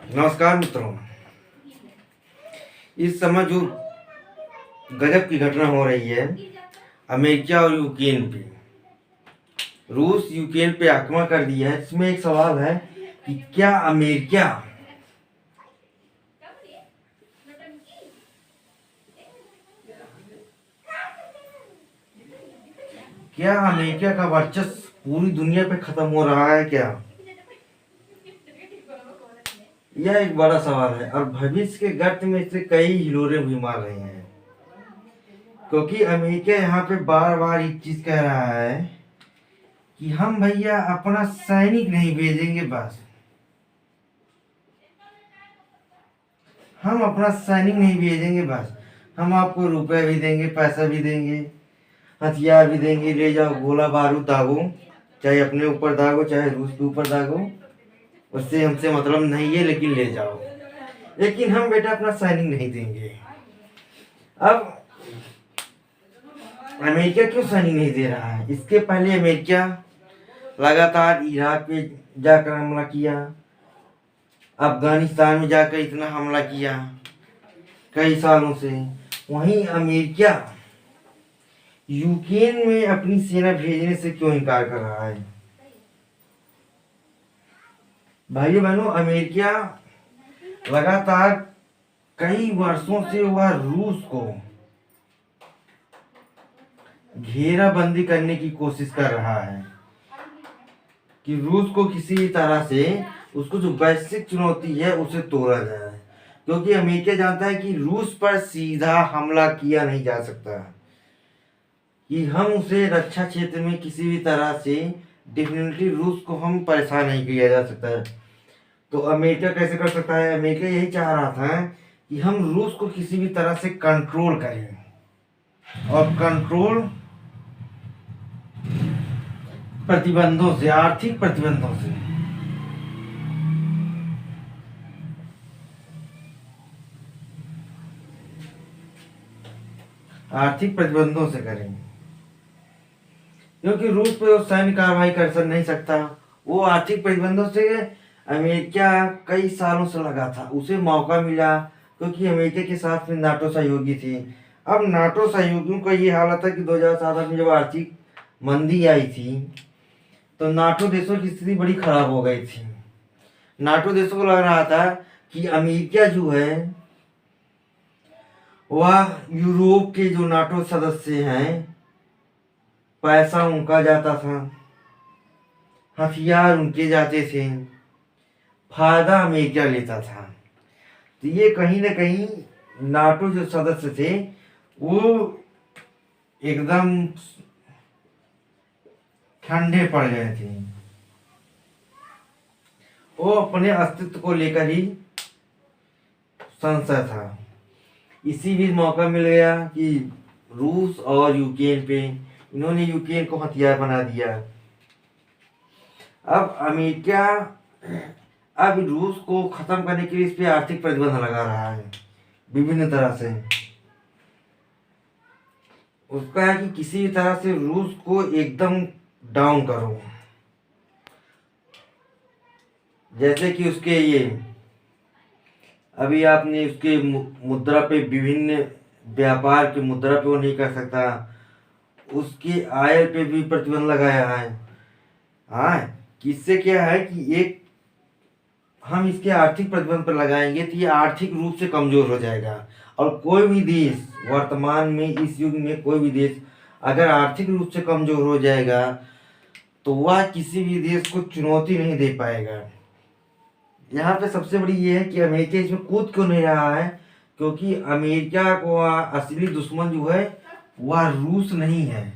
नमस्कार मित्रों। इस समय जो गजब की घटना हो रही है अमेरिका और यूक्रेन पे, रूस यूक्रेन पे आक्रमण कर दिया है। इसमें एक सवाल है कि क्या अमेरिका का वर्चस्व पूरी दुनिया पे खत्म हो रहा है क्या? यह एक बड़ा सवाल है और भविष्य के गर्त में इससे कई हिलोरे भी मार रहे हैं, क्योंकि अमेरिका यहाँ पे बार बार एक चीज कह रहा है कि हम भैया अपना सैनिक नहीं भेजेंगे, बस हम अपना सैनिक नहीं भेजेंगे, बस हम आपको रुपए भी देंगे, पैसा भी देंगे, हथियार भी देंगे, ले जाओ गोला बारूद दागो, चाहे अपने ऊपर दागो चाहे रूस के ऊपर दागो, उससे हमसे मतलब नहीं है, लेकिन ले जाओ। लेकिन हम बेटा अपना सैनिक नहीं देंगे। अब अमेरिका क्यों सैनिक नहीं दे रहा है? इसके पहले अमेरिका लगातार इराक पे जाकर हमला किया, अफगानिस्तान में जाकर इतना हमला किया कई सालों से। वहीं अमेरिका यूक्रेन में अपनी सेना भेजने से क्यों इनकार कर रहा है? भाइयों बहनों, अमेरिका लगातार कई वर्षों से वह रूस को घेराबंदी करने की कोशिश कर रहा है कि रूस को किसी भी तरह से उसको जो वैश्विक चुनौती है उसे तोड़ा जाए, क्योंकि अमेरिका जानता है कि रूस पर सीधा हमला किया नहीं जा सकता, कि हम उसे रक्षा क्षेत्र में किसी भी तरह से डेफिनेटली रूस को हम परेशान नहीं किया जा सकता है। तो अमेरिका कैसे कर सकता है? अमेरिका यही चाह रहा था कि हम रूस को किसी भी तरह से कंट्रोल करें, और कंट्रोल प्रतिबंधों से, आर्थिक प्रतिबंधों से। आर्थिक प्रतिबंधों से करें, क्योंकि रूस पे वो सैन्य कार्रवाई कर नहीं सकता। वो आर्थिक प्रतिबंधों से अमेरिका कई सालों से लगा था, उसे मौका मिला क्योंकि अमेरिका के साथ में नाटो सहयोगी थी। अब नाटो सहयोगियों का ये हालत है कि 2007 में जब आर्थिक मंदी आई थी तो नाटो देशों की स्थिति बड़ी खराब हो गई थी। नाटो देशों को लग रहा था कि अमेरिका जो है वह यूरोप के जो नाटो सदस्य हैं, पैसा उनका जाता था, हथियार उनके जाते थे, फायदा अमेरिका लेता था। तो ये कहीं ना कहीं नाटो जो सदस्य थे वो एकदम ठंडे पड़ गए थे। वो अपने अस्तित्व को लेकर ही संशय था। इसी बीच मौका मिल गया कि रूस और यूक्रेन पे, इन्होंने यूक्रेन को हथियार बना दिया। अब अमेरिका अब रूस को खत्म करने के लिए इस पे आर्थिक प्रतिबंध लगा रहा है विभिन्न तरह से। उसका है कि किसी भी तरह से रूस को एकदम डाउन करो, जैसे कि उसके ये अभी आपने उसके मुद्रा पे, विभिन्न व्यापार के मुद्रा पे वो नहीं कर सकता, उसके आय पे भी प्रतिबंध लगाया है। हाँ, किससे क्या है कि एक हम इसके आर्थिक प्रतिबंध पर लगाएंगे तो ये आर्थिक रूप से कमजोर हो जाएगा, और कोई भी देश वर्तमान में इस युग में कोई भी देश अगर आर्थिक रूप से कमजोर हो जाएगा तो वह किसी भी देश को चुनौती नहीं दे पाएगा। यहाँ पे सबसे बड़ी ये है कि अमेरिका इसमें कूद क्यों नहीं रहा है, क्योंकि अमेरिका को असली दुश्मन जो है वह रूस नहीं है,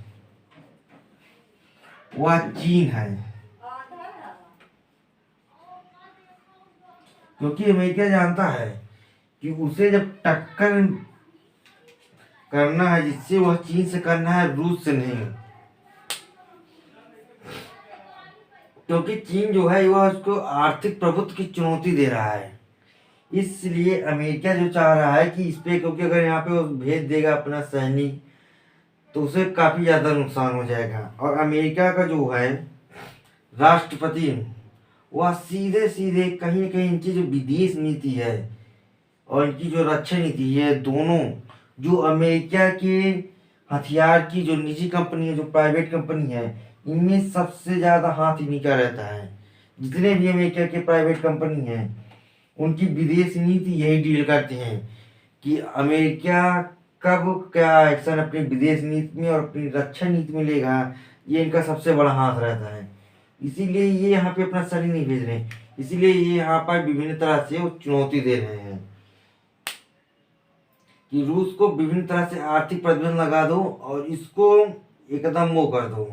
वह चीन है। क्योंकि अमेरिका जानता है कि उसे जब टक्कर करना है, जिससे वह चीन से करना है, रूस से नहीं। क्योंकि चीन जो है वह उसको आर्थिक प्रभुत्व की चुनौती दे रहा है। इसलिए अमेरिका जो चाह रहा है कि इस पे, क्योंकि अगर यहाँ पे वो भेज देगा अपना सैनिक तो उसे काफी ज्यादा नुकसान हो जाएगा। और अमेरिका का जो है राष्ट्रपति वह सीधे सीधे कहीं न कहीं इनकी जो विदेश नीति है और इनकी जो रक्षा नीति है, दोनों जो अमेरिका के हथियार की जो निजी कंपनी है, जो प्राइवेट कंपनी है, इनमें सबसे ज़्यादा हाथ इन्हीं का रहता है। जितने भी अमेरिका के प्राइवेट कंपनी हैं, उनकी विदेश नीति यही डील करते हैं कि अमेरिका कब क्या एक्शन अपनी विदेश नीति में और अपनी रक्षा नीति में लेगा, ये इनका सबसे बड़ा हाथ रहता है। इसीलिए ये यहाँ पे अपना सर नहीं भेज रहे, इसीलिए ये यहाँ पर विभिन्न तरह से वो चुनौती दे रहे हैं कि रूस को विभिन्न तरह से आर्थिक प्रतिबंध लगा दो और इसको एकदम वो कर दो,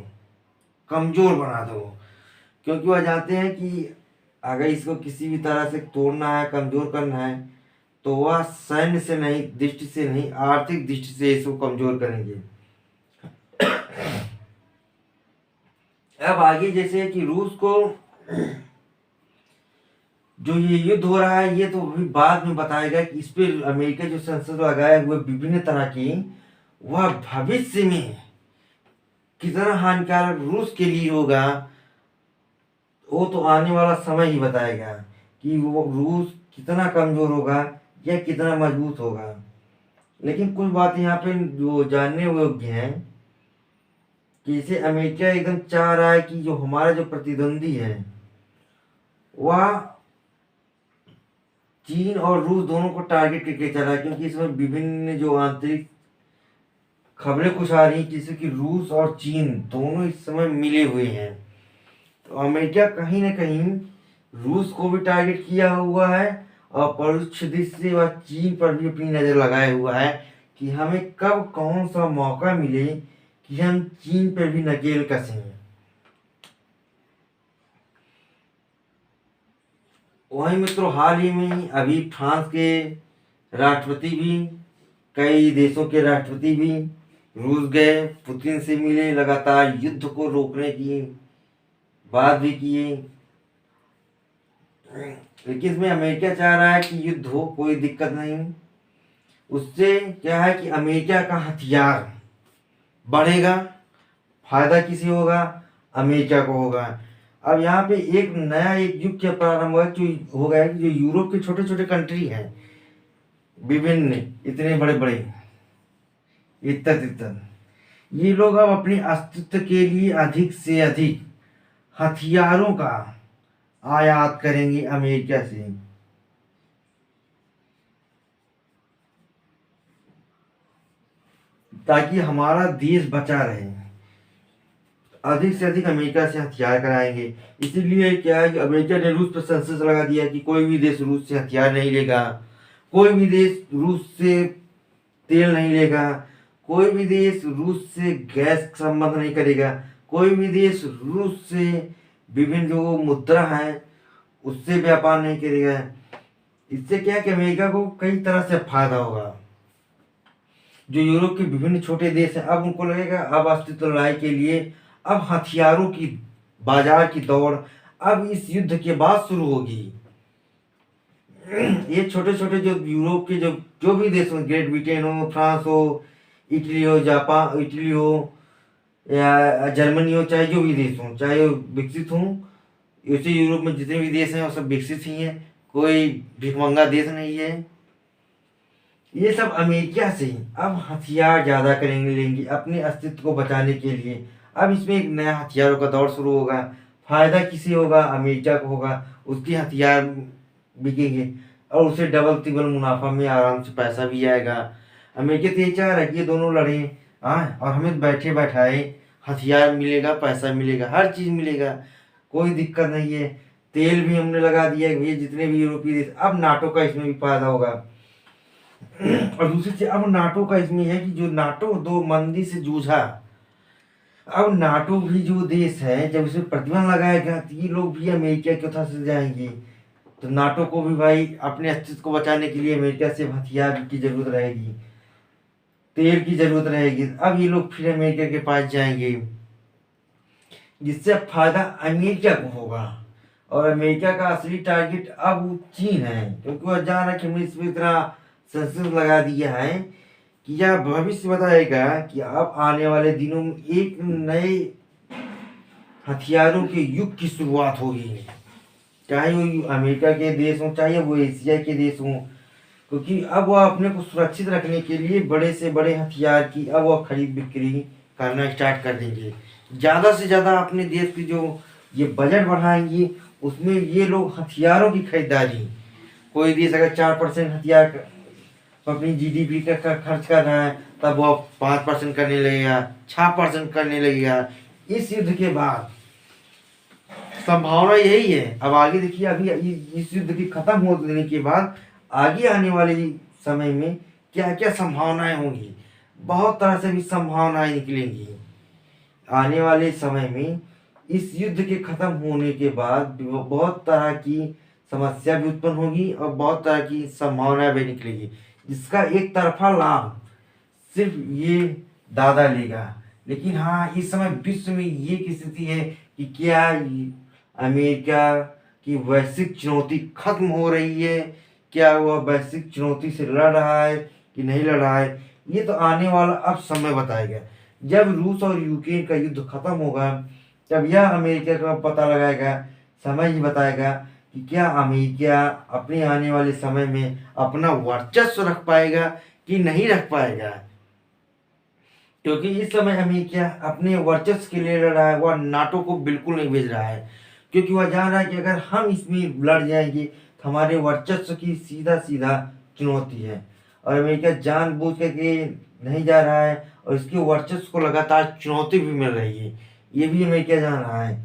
कमजोर बना दो, क्योंकि वह जानते हैं कि अगर इसको किसी भी तरह से तोड़ना है, कमजोर करना है, तो वह सैन्य से नहीं, दृष्टि से नहीं, आर्थिक दृष्टि से इसको कमजोर करेंगे। अब आगे जैसे कि रूस को जो ये युद्ध हो रहा है, ये तो अभी बाद में बताएगा कि इस पे अमेरिका जो संसद लगाए हुए विभिन्न तरह की, वह भविष्य में कितना हानिकारक रूस के लिए होगा, वो तो आने वाला समय ही बताएगा कि वो रूस कितना कमजोर होगा या कितना मजबूत होगा। लेकिन कुछ बातें यहाँ पे जो जानने योग्य हैं कि इसे अमेरिका एकदम चाह रहा है कि जो हमारा जो प्रतिद्वंदी है वह चीन और रूस दोनों को टारगेट करके चला है, क्योंकि इसमें विभिन्न जो आंतरिक खबरें कुछ आ रही हैं जैसे कि रूस और चीन दोनों इस समय मिले हुए हैं। तो अमेरिका कहीं ना कहीं रूस को भी टारगेट किया हुआ है और परोक्ष दृष्टि से वह चीन पर भी अपनी नज़र लगाए हुआ है कि हमें कब कौन सा मौका मिले कि हम चीन पर भी नकेल कसें। वहीं मित्रों, हाल ही में अभी फ्रांस के राष्ट्रपति भी, कई देशों के राष्ट्रपति भी रूस गए, पुतिन से मिले, लगातार युद्ध को रोकने की बात भी किए। लेकिन इसमें अमेरिका चाह रहा है कि युद्ध हो, कोई दिक्कत नहीं। उससे क्या है कि अमेरिका का हथियार बढ़ेगा, फायदा किसी होगा, अमेरिका को होगा। अब यहाँ पे एक नया युग क्या प्रारंभ हुआ, जो हो गया कि जो यूरोप के छोटे छोटे कंट्री हैं, विभिन्न इतने बड़े बड़े इतर ये लोग अब अपने अस्तित्व के लिए अधिक से अधिक हथियारों का आयात करेंगे अमेरिका से, ताकि हमारा देश बचा रहे। अधिक से अधिक अमेरिका से हथियार कराएंगे। इसीलिए क्या है कि अमेरिका ने रूस पर सेंसस लगा दिया कि कोई भी देश रूस से हथियार नहीं लेगा, कोई भी देश रूस से तेल नहीं लेगा, कोई भी देश रूस से गैस संबंध नहीं करेगा, कोई भी देश रूस से विभिन्न जो मुद्रा है उससे व्यापार नहीं करेगा। इससे क्या है कि अमेरिका को कई तरह से फायदा होगा। जो यूरोप के विभिन्न छोटे देश हैं, अब उनको लगेगा अब अस्तित्व लड़ाई के लिए अब हथियारों की बाजार की दौड़ अब इस युद्ध के बाद शुरू होगी। ये छोटे छोटे जो यूरोप के जो भी देश हो, ग्रेट ब्रिटेन हो, फ्रांस हो, इटली हो, जापान, इटली हो या जर्मनी हो, चाहे जो भी देश हो, चाहे वो विकसित हों, ऐसे यूरोप में जितने भी देश हैं वो सब विकसित ही हैं, कोई भिखमंगा देश नहीं है। ये सब अमेरिका से अब हथियार ज़्यादा करेंगे, लेंगे अपने अस्तित्व को बचाने के लिए। अब इसमें एक नया हथियारों का दौर शुरू होगा। फायदा किसे होगा? अमेरिका को होगा, उसके हथियार बिकेंगे और उसे डबल तिबल मुनाफा में आराम से पैसा भी आएगा। अमेरिका तो ये चाह रहा है कि ये दोनों लड़ें और हमें बैठे बैठाए हथियार मिलेगा, पैसा मिलेगा, हर चीज़ मिलेगा, कोई दिक्कत नहीं है। तेल भी हमने लगा दिया है भैया, जितने भी यूरोपीय देश, अब नाटो का इसमें भी फायदा होगा। और दूसरी चीज अब नाटो का इसमें है कि जो नाटो दो मंदी से जूझा, अब नाटो भी जो देश है जब इसमें प्रतिबंध लगाएगा तो ये लोग भी अमेरिका की तरफ से जाएंगे। तो नाटो को भी भाई अपने अस्तित्व को बचाने के लिए अमेरिका से हथियार की जरूरत रहेगी, तेल की जरूरत रहेगी। अब ये लोग फिर अमेरिका के पास जाएंगे, जिससे फायदा अमेरिका को होगा। और अमेरिका का असली टारगेट अब चीन है, क्योंकि वह जान रहा है कि हमने इसमें इतना सेंसस लगा दिया है कि यह भविष्य बताएगा कि अब आने वाले दिनों में एक नए हथियारों के युग की शुरुआत होगी। चाहे वो अमेरिका के देश हों, चाहे वो एशिया के देश हों, क्योंकि अब वह अपने को सुरक्षित रखने के लिए बड़े से बड़े हथियार की अब वह खरीद बिक्री करना स्टार्ट कर देंगे। ज़्यादा से ज़्यादा अपने देश की जो ये बजट बढ़ाएंगे, उसमें ये लोग हथियारों की खरीदारी, कोई देश अगर 4% हथियार अपनी जीडीपी का खर्च कर रहा है, तब वो 5% करने लगेगा, 6% करने लगेगा। इस युद्ध के बाद संभावना यही है। अब आगे देखिए, अभी इस युद्ध की खत्म होने के बाद आगे आने वाले समय में क्या क्या संभावनाएं होंगी, बहुत तरह से भी संभावनाएं निकलेंगी। आने वाले समय में इस युद्ध के खत्म होने के बाद बहुत तरह की समस्या भी उत्पन्न होगी और बहुत तरह की संभावनाएं भी निकलेगी, जिसका एक तरफा लाभ सिर्फ ये दादा लेगा। लेकिन हाँ, इस समय विश्व में ये की स्थिति है कि क्या अमेरिका की वैश्विक चुनौती खत्म हो रही है, क्या वह वैश्विक चुनौती से लड़ रहा है कि नहीं लड़ रहा है, ये तो आने वाला अब समय बताएगा। जब रूस और यूक्रेन का युद्ध खत्म होगा, तब यह अमेरिका का पता लगाएगा, समय ही बताएगा कि क्या अमेरिका अपने आने वाले समय में अपना वर्चस्व रख पाएगा कि नहीं रख पाएगा। क्योंकि इस समय अमेरिका अपने वर्चस्व के लिए लड़ रहा है, वह नाटो को बिल्कुल नहीं भेज रहा है, क्योंकि वह जान रहा है कि अगर हम इसमें लड़ जाएंगे तो हमारे वर्चस्व की सीधा सीधा चुनौती है। और अमेरिका जानबूझ करके नहीं जा रहा है और इसके वर्चस्व को लगातार चुनौती भी मिल रही है। ये भी अमेरिका जान रहा है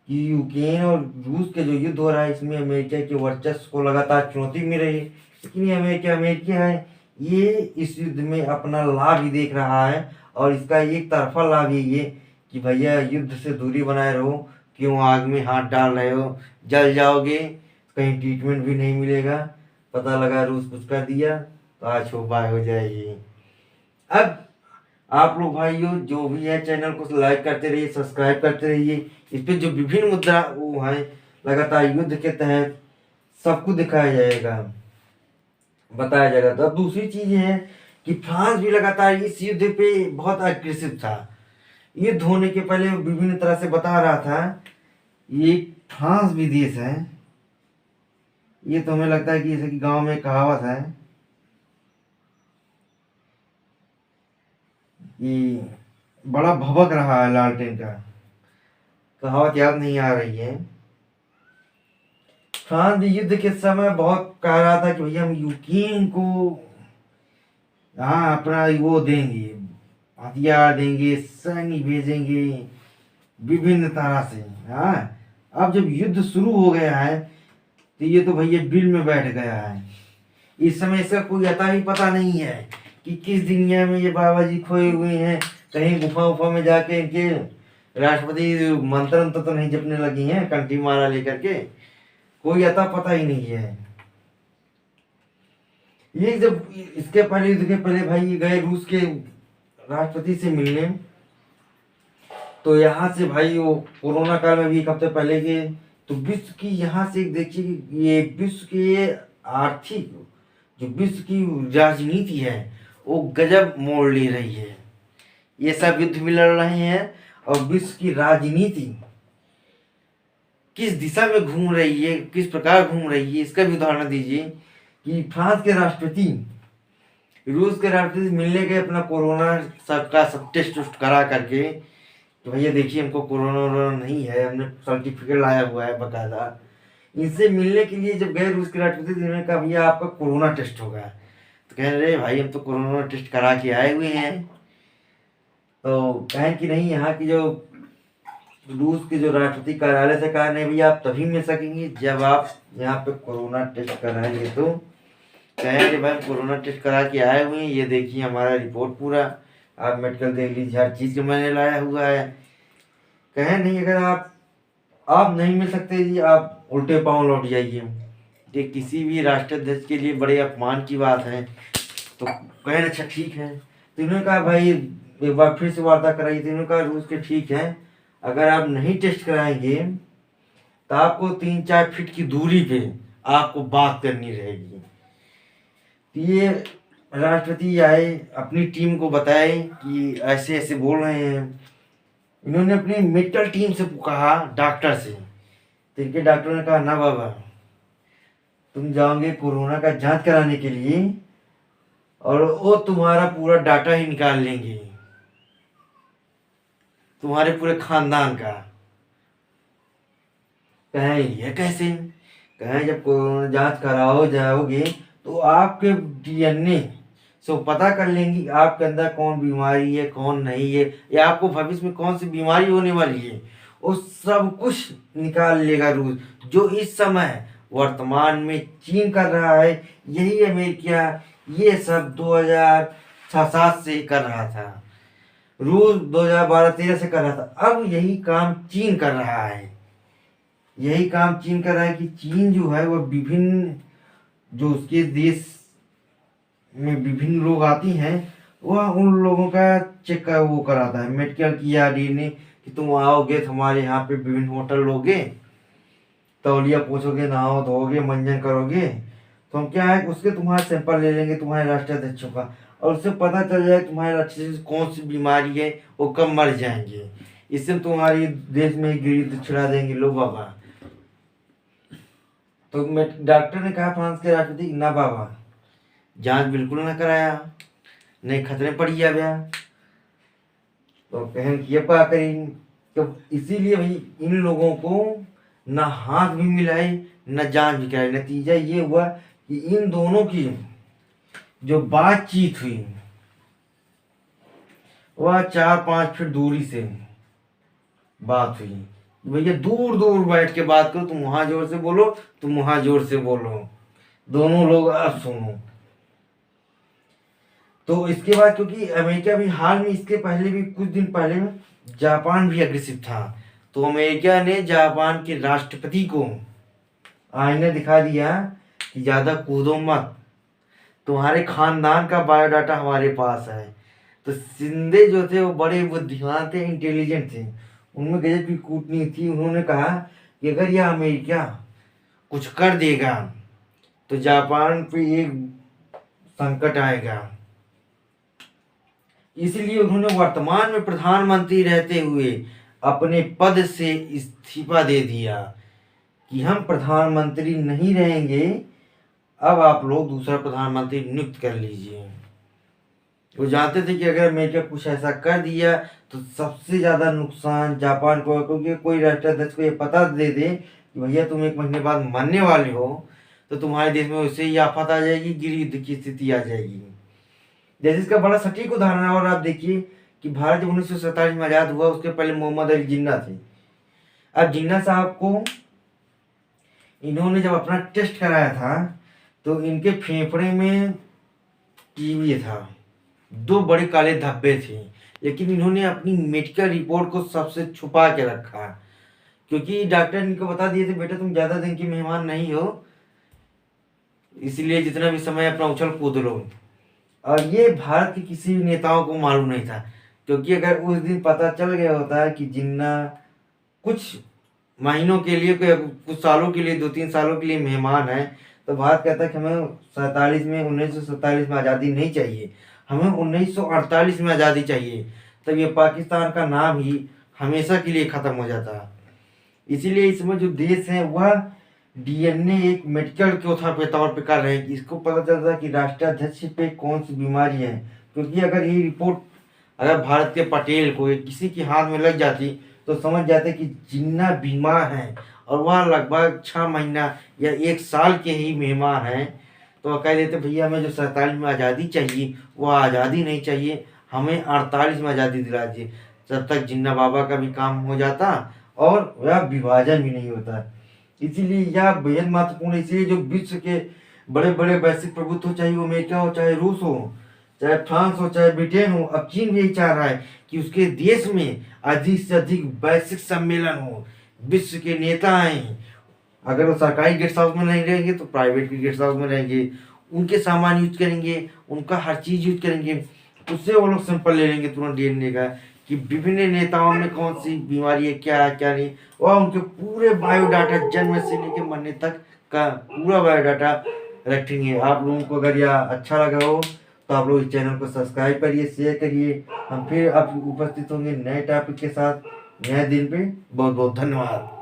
कि यूक्रेन और रूस के जो युद्ध हो रहा है, इसमें अमेरिका के वर्चस्व को लगातार चुनौती मिल रही है। लेकिन ये अमेरिका है, ये इस युद्ध में अपना लाभ ही देख रहा है और इसका एक तरफा लाभ यही है कि भैया युद्ध से दूरी बनाए रहो, क्यों आग में हाथ डाल रहे हो, जल जाओगे, कहीं ट्रीटमेंट भी नहीं मिलेगा। पता लगा रूस कुछ कर दिया तो आज हो बाय हो जाएगी। अब आप लोग भाइयों जो भी है, चैनल को लाइक करते रहिए, सब्सक्राइब करते रहिए। इस पे जो विभिन्न मुद्दा वो है, लगातार युद्ध के तहत सबको दिखाया जाएगा, बताया जाएगा। तो अब दूसरी चीज है कि फ्रांस भी लगातार इस युद्ध पे बहुत अग्रेसिव था। युद्ध होने के पहले विभिन्न तरह से बता रहा था। ये फ्रांस भी देश है, ये तो हमें लगता है कि जैसे कि गांव में कहावत है कि बड़ा भभक रहा है लालटेन का, कहावत याद नहीं आ रही है। फ्रांस युद्ध के समय बहुत कह रहा था कि भैया हम यूक्रेन को हाँ अपना वो देंगे, हथियार देंगे, सैनिक भेजेंगे विभिन्न तरह से। हाँ, अब जब युद्ध शुरू हो गया है तो ये तो भैया बिल में बैठ गया है। इस समय इसका कोई अता ही पता नहीं है कि किस दुनिया में ये बाबा जी खोए हुए हैं, कहीं गुफा उफा में जाके इनके राष्ट्रपति मंत्र तो नहीं जपने लगी हैं कंठी मारा लेकर के, कोई अता पता ही नहीं है। ये जब इसके पहले युद्ध के पहले भाई गए रूस के राष्ट्रपति से मिलने, तो यहाँ से भाई वो कोरोना काल में भी एक हफ्ते पहले गए, तो विश्व की यहाँ से देखिए ये विश्व के आर्थिक जो विश्व की राजनीति है वो गजब मोड़ ले रही है। ये सब युद्ध भी लड़ रहे हैं और विश्व की राजनीति किस दिशा में घूम रही है, किस प्रकार घूम रही है, इसका भी उदाहरण दीजिए कि फ्रांस के राष्ट्रपति रूस के राष्ट्रपति मिलने गए अपना कोरोना सबका सब टेस्ट उस्ट करा करके, तो भैया देखिए हमको कोरोना नहीं है, हमने सर्टिफिकेट लाया हुआ है बकायदा। इनसे मिलने के लिए जब गए रूस के राष्ट्रपति, उन्होंने कहा भैया आपका कोरोना टेस्ट होगा, तो कह रहे भाई हम तो कोरोना टेस्ट करा के आए हुए हैं। तो कहें कि नहीं, यहाँ की जो रूस के जो राष्ट्रपति कार्यालय से कहा नहीं भैया आप तभी मिल सकेंगे जब आप यहाँ पे कोरोना टेस्ट कराएंगे। तो कहें कि भाई कोरोना टेस्ट करा के आए हुए हैं, ये देखिए हमारा रिपोर्ट पूरा, आप मेडिकल देख लीजिए, हर चीज़ का मैंने लाया हुआ है। कहें नहीं, अगर आप नहीं मिल सकते जी, आप उल्टे पाँव लौट जाइए। ये किसी भी राष्ट्राध्यक्ष के लिए बड़े अपमान की बात है। तो कहें अच्छा ठीक है, तो इन्होंने कहा भाई एक बार फिर से वार्ता कराई, तो इन्होंने कहा रूस के ठीक है, अगर आप नहीं टेस्ट कराएंगे तो आपको 3-4 फीट की दूरी पे आपको बात करनी रहेगी। ये राष्ट्रपति आए, अपनी टीम को बताए कि ऐसे ऐसे बोल रहे हैं। इन्होंने अपनी मेडिकल टीम से कहा, डॉक्टर से तो इनके डॉक्टर ने कहा ना बाबा, तुम जाओगे कोरोना का जांच कराने के लिए और वो तुम्हारा पूरा डाटा ही निकाल लेंगे, तुम्हारे पूरे खानदान का। कहें ये कैसे? कहें जब कोरोना जांच कराओ जाओगे तो आपके डीएनए से पता कर लेंगी आपके अंदर कौन बीमारी है कौन नहीं है, या आपको भविष्य में कौन सी बीमारी होने वाली है, वो सब कुछ निकाल लेगा रूस। जो इस समय वर्तमान में चीन कर रहा है, यही अमेरिका ये सब 2006-07 से कर रहा था, रूस 2012-13 से कर रहा था। अब यही काम चीन कर रहा है, यही काम चीन कर रहा है कि चीन जो है वो विभिन्न जो उसके देश में विभिन्न लोग आती हैं, वह उन लोगों का चेक का वो कराता है, मेडिकल किया डीएनए कि तुम आओगे तो हमारे यहाँ पे विभिन्न होटल लोगे, तौलिया पूछोगे, नहाओ धोगे, मंजन करोगे, तो हम क्या है उसके तुम्हारा सैंपल ले लेंगे तुम्हारे राष्ट्राध्यक्षों का, और उससे पता चल जाए तुम्हारे राष्ट्राध्यक्ष कौन सी बीमारी है, वो कब मर जाएंगे। इससे तुम्हारी देश में गिरी छिड़ा देंगे लो बाबा। तो डॉक्टर ने कहा फ्रांस के राष्ट्रपति ना बाबा, जांच बिल्कुल ना कराया, नहीं खतरे पड़ गया। तो कहें कि अब क्या करें? तो इसीलिए भाई इन लोगों को ना हाथ भी मिलाए न जांच भी कराई। नतीजा ये हुआ कि इन दोनों की जो बातचीत हुई वह 4-5 फीट दूरी से बात हुई। भैया दूर दूर बैठ के बात करो, तुम वहां जोर से बोलो, तुम वहां जोर से बोलो, दोनों लोग अब सुनो। तो इसके बाद क्योंकि अमेरिका भी हाल में इसके पहले भी कुछ दिन पहले जापान भी अग्रेसिव था, तो अमेरिका ने जापान के राष्ट्रपति को आईने दिखा दिया कि ज़्यादा कूदो मत, तुम्हारे खानदान का बायोडाटा हमारे पास है। तो शिंदे जो थे वो बड़े बुद्धिमान थे, इंटेलिजेंट थे, उनमें गजब की कूटनीति थी। उन्होंने कहा कि अगर यह अमेरिका कुछ कर देगा तो जापान पे एक संकट आएगा। इसलिए उन्होंने वर्तमान में प्रधानमंत्री रहते हुए अपने पद से इस्तीफा दे दिया कि हम प्रधानमंत्री नहीं रहेंगे, अब आप लोग दूसरा प्रधानमंत्री नियुक्त कर लीजिए। वो जानते थे कि अगर अमेरिका कुछ ऐसा कर दिया तो सबसे ज़्यादा नुकसान जापान को, क्योंकि कोई राष्ट्राध्यक्ष को ये पता दे दे कि भैया तुम 1 महीने बाद मरने वाले हो, तो तुम्हारे देश में वैसे ही आफत आ जाएगी, गिर युद्ध की स्थिति आ जाएगी। जैसे इसका बड़ा सटीक उदाहरण है। और आप देखिए कि भारत जब 1947 में आज़ाद हुआ, उसके पहले मोहम्मद अली जिन्ना थे। अब जिन्ना साहब को इन्होंने जब अपना टेस्ट कराया था तो इनके फेफड़े में टीबी था, 2 बड़े काले धब्बे थे, लेकिन इन्होंने अपनी मेडिकल रिपोर्ट को सबसे छुपा के रखा, क्योंकि डॉक्टर इनको बता दिए थे बेटा तुम ज़्यादा दिन की मेहमान नहीं हो, इसलिए जितना भी समय अपना उछल कूद लो। और ये भारत के किसी भी नेताओं को मालूम नहीं था, क्योंकि अगर उस दिन पता चल गया होता है कि जिन्ना कुछ महीनों के लिए, कुछ सालों के लिए, 2-3 सालों के लिए मेहमान है, तो भारत कहता है कि हमें 1947 में आज़ादी नहीं चाहिए, हमें 1948 में आज़ादी चाहिए, तब ये पाकिस्तान का नाम ही हमेशा के लिए ख़त्म हो जाता। इसीलिए इसमें जो देश है वह डीएनए एक मेडिकल के तौर पे कर रहे हैं कि इसको पता चलता है कि राष्ट्राध्यक्ष पे कौन सी बीमारी है। क्योंकि अगर ये रिपोर्ट अगर भारत के पटेल को या किसी के हाथ में लग जाती तो समझ जाते कि जिन्ना बीमार हैं और वह लगभग 6 महीना या 1 साल के ही मेहमान हैं, तो कह देते भैया हमें जो 47 में आज़ादी चाहिए वह आज़ादी नहीं चाहिए, हमें 48 में आज़ादी दिला दीजिए। तब तक जिन्ना बाबा का भी काम हो जाता और वह विभाजन भी नहीं होता। इसीलिए यह बेहद महत्वपूर्ण है। इसीलिए जो विश्व के बड़े बड़े वैश्विक प्रभुत्व, चाहे वो अमेरिका हो, चाहे रूस हो, चाहे फ्रांस हो, चाहे ब्रिटेन हो, अब चीन भी यही चाह रहा है कि उसके देश में अधिक से अधिक वैश्विक सम्मेलन हो, विश्व के नेता आए। अगर वो सरकारी गेस्ट हाउस में नहीं रहेंगे तो प्राइवेट के गेस्ट हाउस में रहेंगे, उनके सामान यूज करेंगे, उनका हर चीज़ यूज करेंगे, उससे वो लोग सैंपल ले लेंगे तुरंत डीएनए का कि विभिन्न नेताओं में कौन सी बीमारी है, क्या है क्या नहीं, और उनके पूरे बायोडाटा जन्म से लेकर मरने तक का पूरा बायोडाटा रखेंगे। आप लोगों को अगर यह अच्छा लगा हो तो आप लोग इस चैनल को सब्सक्राइब करिए, शेयर करिए। हम फिर आप उपस्थित होंगे नए टॉपिक के साथ नए दिन पे। बहुत बहुत धन्यवाद।